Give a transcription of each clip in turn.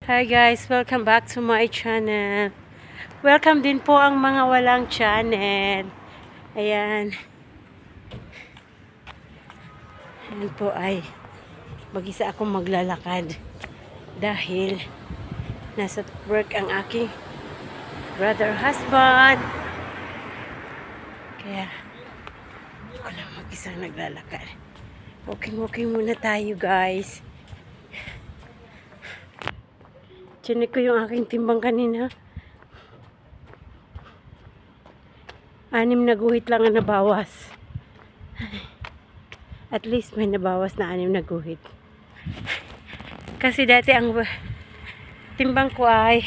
Hi guys, welcome back to my channel. Welcome din po ang mga walang channel. Ayan. Ayan po ay mag-isa akong maglalakad dahil nasa work ang aking brother husband. Kaya ako lang mag-isa naglalakad. Walking muna tayo guys. Chinik ko yung aking timbang kanina. 6 na guhit lang ang nabawas. At least may nabawas na 6 na guhit. Kasi dati ang timbang ko ay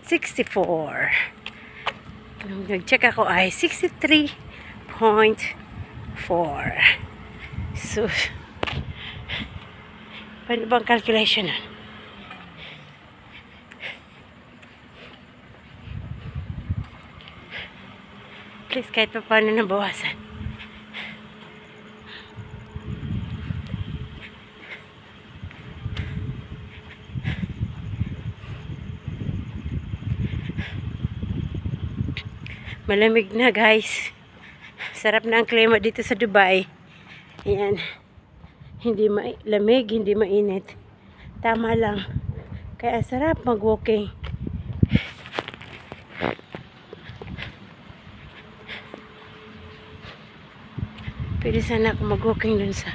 64. Nung nag-check ako ay 63.4. So, paano bang calculation nun? Please, kahit pa paano nabawasan. Malamig na guys. Sarap na ang klima dito sa Dubai. Ayan. Hindi lamig, hindi mainit. Tama lang. Kaya sarap mag-walking. Pwede sana ako mag-walking dun sa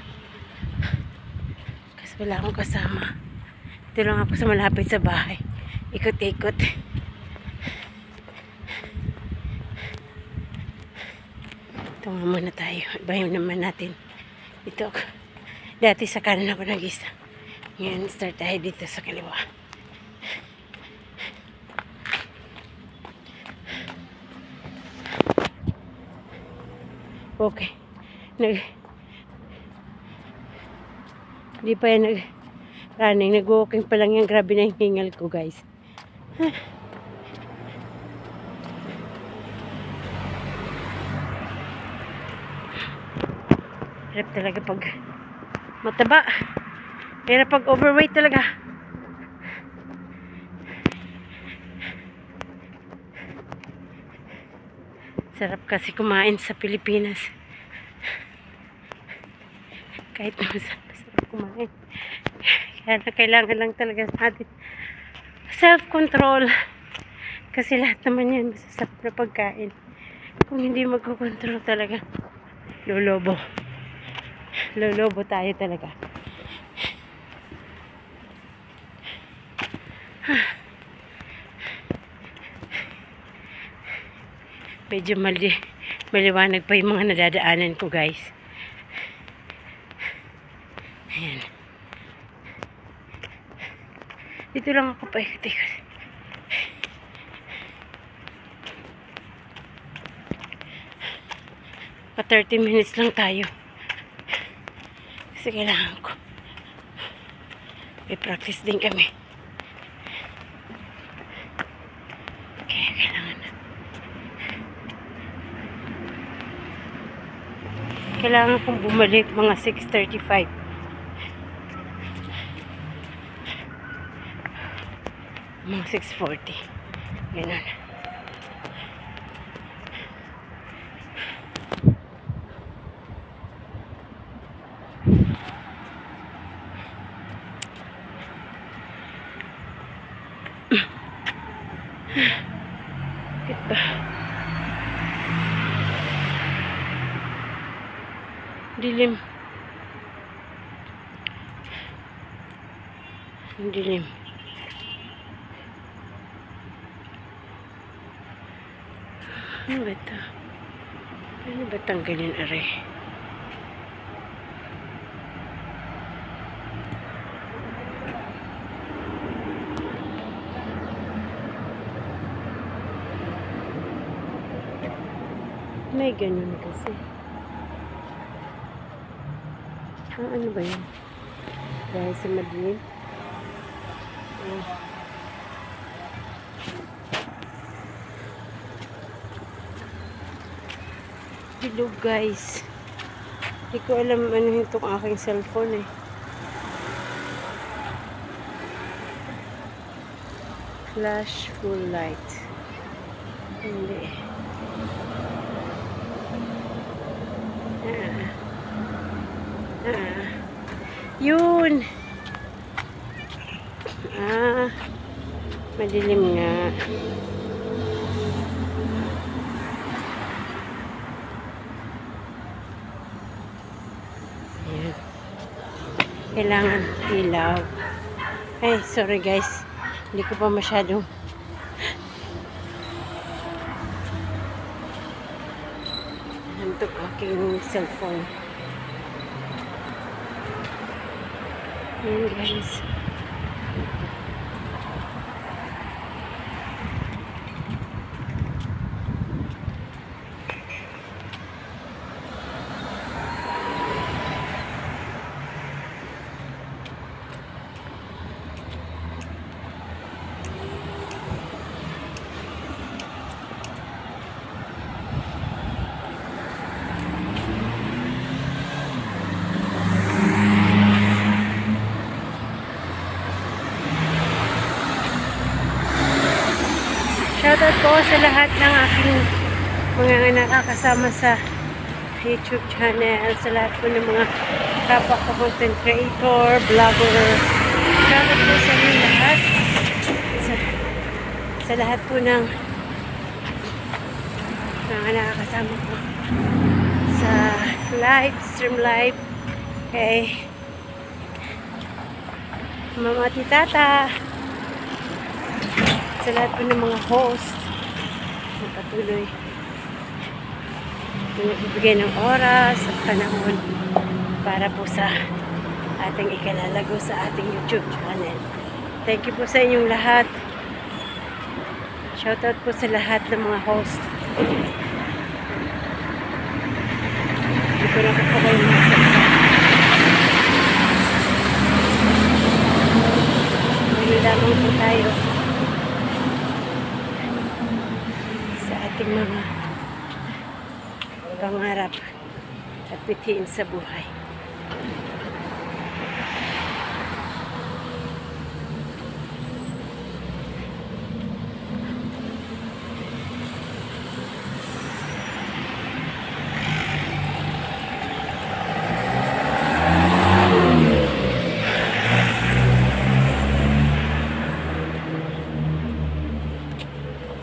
kasi wala akong kasama. Ito lang ako sa malapit sa bahay. Ikot-ikot. Tunga muna tayo. Ibahin naman natin. Ito. Dati sa kanan ako nag-isa. Ngayon start tayo dito sa kaliwa. Okay. Hindi pa yan running, nag-walking pa lang yan. Grabe na yung hingal ko guys. Hirap talaga pag mataba. Hirap pag overweight talaga. Sarap kasi kumain sa Pilipinas. Kahit masarap kumain. Kaya kailangan lang talaga natin self-control. Kasi lahat naman yan masasarap na pagkain. Kung hindi magkocontrol talaga, lolobo. Lolobo tayo talaga. Medyo maliwanag pa yung mga nadadaanan ko guys. Ayan. Dito lang ako paikot-ikot. Pa 30 minutes lang tayo. Kasi kailangan ko. May practice din kami. Kaya kailangan na. Kailangan kong bumalik mga 6:35. Mga 6:40. Ganun. Bakit ba? Dilim. Dilim. Ano ba ito? Ano ba tanggalin aray? May ganun kasi. Ano ba yun? Dahil sa madilim? Hello guys. Hindi ko alam ano itong aking cellphone eh. Flash full light. Hindi. Yun. Madilim nga. Ayan. Kailangan ilaw. Ay, sorry guys. Hindi ko pa masyadong hantok aking cellphone. Ayan guys. Shoutout po sa lahat ng aking mga nakakasama sa YouTube channel, sa lahat po ng mga kapwa ko content creator, vlogger. Shoutout po sa inyo lahat. Sa lahat po ng mga nakakasama ko sa live, stream live. Okay. Mama Titata. Sa lahat po ng mga host na patuloy nagbibigay ng oras at panahon para po sa ating ikalalago sa ating YouTube channel. Thank you po sa inyong lahat. Shoutout po sa lahat ng mga host. Hindi ko na po kayo masaksak. Hindi lamang po tayo ating mga pangarap at bithiin sa buhay.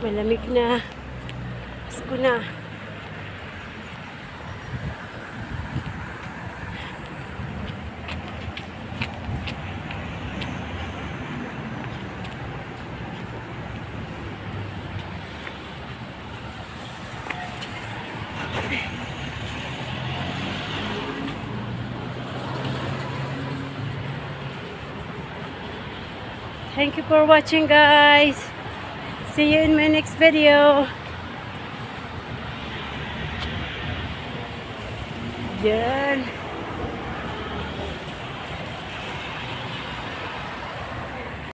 Malamig na. Ko na. Thank you for watching, guys. See you in my next video. Yan.